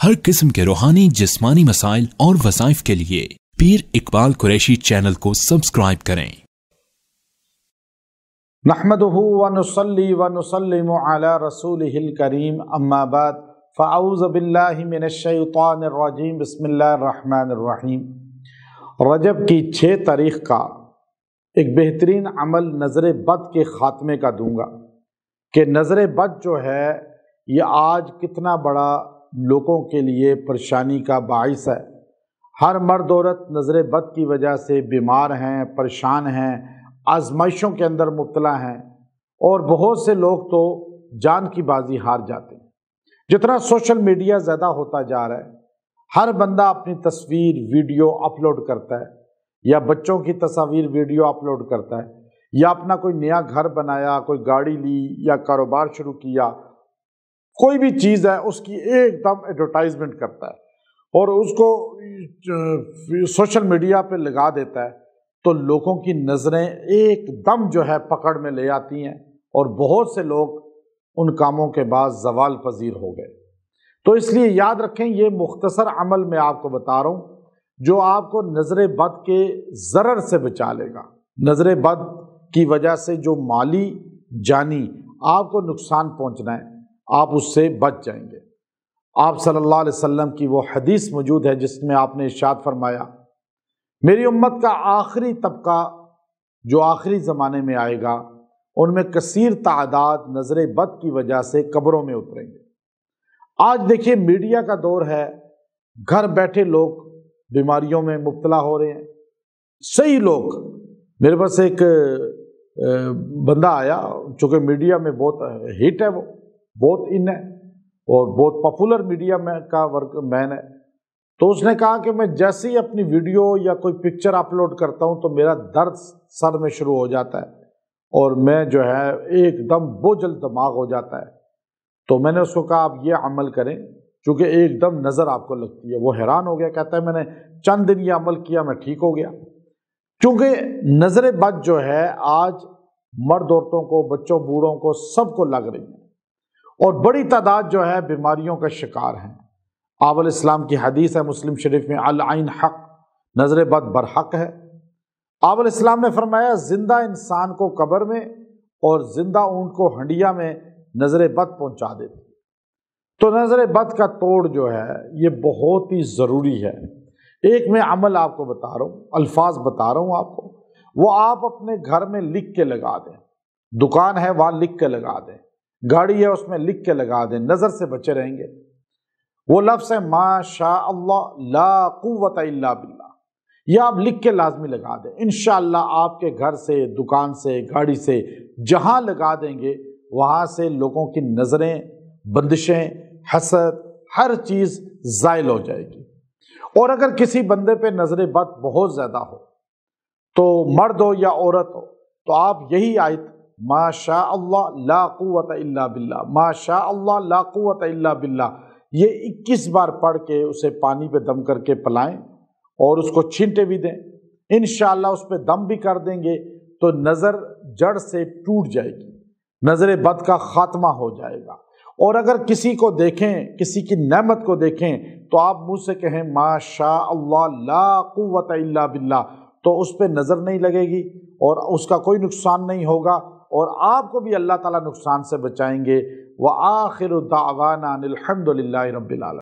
हर किस्म के रूहानी जिस्मानी मसाइल और वज़ाइफ के लिए पीर इकबाल कुरैशी चैनल को सब्सक्राइब करें। नहमदुहु व नुसल्ली व नुसल्लिमु अला रसूलिहिल करीम अम्मा बाद फ़अऊज़ु बिल्लाहि मिनश शैतानिर रजीम बिस्मिल्लाहिर रहमानिर रहीम। रजब की 6 तारीख़ का एक बेहतरीन अमल नज़र बद के ख़ात्मे का दूंगा कि नज़र बद जो है ये आज कितना बड़ा लोगों के लिए परेशानी का बाइस है। हर मर्द औरत नज़र बद की वजह से बीमार हैं, परेशान हैं, आजमाइशों के अंदर मुब्तला हैं और बहुत से लोग तो जान की बाजी हार जाते हैं। जितना सोशल मीडिया ज़्यादा होता जा रहा है, हर बंदा अपनी तस्वीर वीडियो अपलोड करता है या बच्चों की तस्वीर वीडियो अपलोड करता है या अपना कोई नया घर बनाया, कोई गाड़ी ली या कारोबार शुरू किया, कोई भी चीज़ है उसकी एकदम एडवर्टाइजमेंट करता है और उसको सोशल मीडिया पे लगा देता है, तो लोगों की नज़रें एकदम जो है पकड़ में ले आती हैं और बहुत से लोग उन कामों के बाद ज़वाल पजीर हो गए। तो इसलिए याद रखें, ये मुख्तसर अमल मैं आपको बता रहा हूँ जो आपको नज़र बद के ज़रर से बचा लेगा। नज़र बद की वजह से जो माली जानी आपको नुकसान पहुँचना है, आप उससे बच जाएंगे। आप सल्लल्लाहु अलैहि वसल्लम की वो हदीस मौजूद है जिसमें आपने इरशाद फरमाया, मेरी उम्मत का आखिरी तबका जो आखिरी ज़माने में आएगा उनमें कसीर तादाद नज़र बद की वजह से कब्रों में उतरेंगे। आज देखिए मीडिया का दौर है, घर बैठे लोग बीमारियों में मुब्तला हो रहे हैं। सही लोग, मेरे पास एक बंदा आया, चूँकि मीडिया में बहुत हिट है, वो बहुत इन है और बहुत पॉपुलर मीडिया में का वर्क मैन है। तो उसने कहा कि मैं जैसे ही अपनी वीडियो या कोई पिक्चर अपलोड करता हूं तो मेरा दर्द सर में शुरू हो जाता है और मैं जो है एकदम बोझल दिमाग हो जाता है। तो मैंने उसको कहा आप ये अमल करें, क्योंकि एकदम नज़र आपको लगती है। वो हैरान हो गया, कहता है मैंने चंद दिन ये अमल किया, मैं ठीक हो गया। क्योंकि नज़र बद जो है आज मर्द औरतों को, बच्चों बूढ़ों को सबको लग रही है और बड़ी तादाद जो है बीमारियों का शिकार हैं। आबल इस्लाम की हदीस है मुस्लिम शरीफ में, अल आइन हक, नज़र बद बरहक है। आबल इस्लाम ने फरमाया जिंदा इंसान को कब्र में और जिंदा ऊंट को हंडिया में नज़र बद पहुंचा देती। तो नज़र बद का तोड़ जो है ये बहुत ही ज़रूरी है। एक मैं अमल आपको बता रहा हूँ, अल्फाज बता रहा हूँ आपको, वो आप अपने घर में लिख के लगा दें। दुकान है वहाँ लिख के लगा दें, गाड़ी है उसमें लिख के लगा दें, नज़र से बचे रहेंगे। वो लफ्ज़ है माशा अल्लाह ला कुव्वत इल्ला बिल्लाह, ये आप लिख के लाजमी लगा दें। इंशाअल्लाह आपके घर से, दुकान से, गाड़ी से जहाँ लगा देंगे वहाँ से लोगों की नज़रें, बंदिशें, हसद, हर चीज़ ज़ाइल हो जाएगी। और अगर किसी बंदे पे नज़र बद बहुत ज़्यादा हो, तो मर्द हो या औरत हो, तो आप यही आयत माशा अल्लाह ला कुव्वत इल्ला बिल्लाह, माशा अल्लाह ला कुव्वत इल्ला बिल्लाह, ये 21 बार पढ़ के उसे पानी पे दम करके पिलाएं और उसको छींटे भी दें। इंशाअल्लाह उस पे दम भी कर देंगे तो नज़र जड़ से टूट जाएगी, नज़र बद का खात्मा हो जाएगा। और अगर किसी को देखें, किसी की नेमत को देखें, तो आप मुंह से कहें माशा अल्लाह ला कुव्वत इल्ला बिल्लाह, तो उस पर नज़र नहीं लगेगी और उसका कोई नुकसान नहीं होगा और आपको भी अल्लाह ताला नुकसान से बचाएंगे। व आखिरु दावाना अनिल हम्दुलिल्लाहि रब्बिल आलमीन।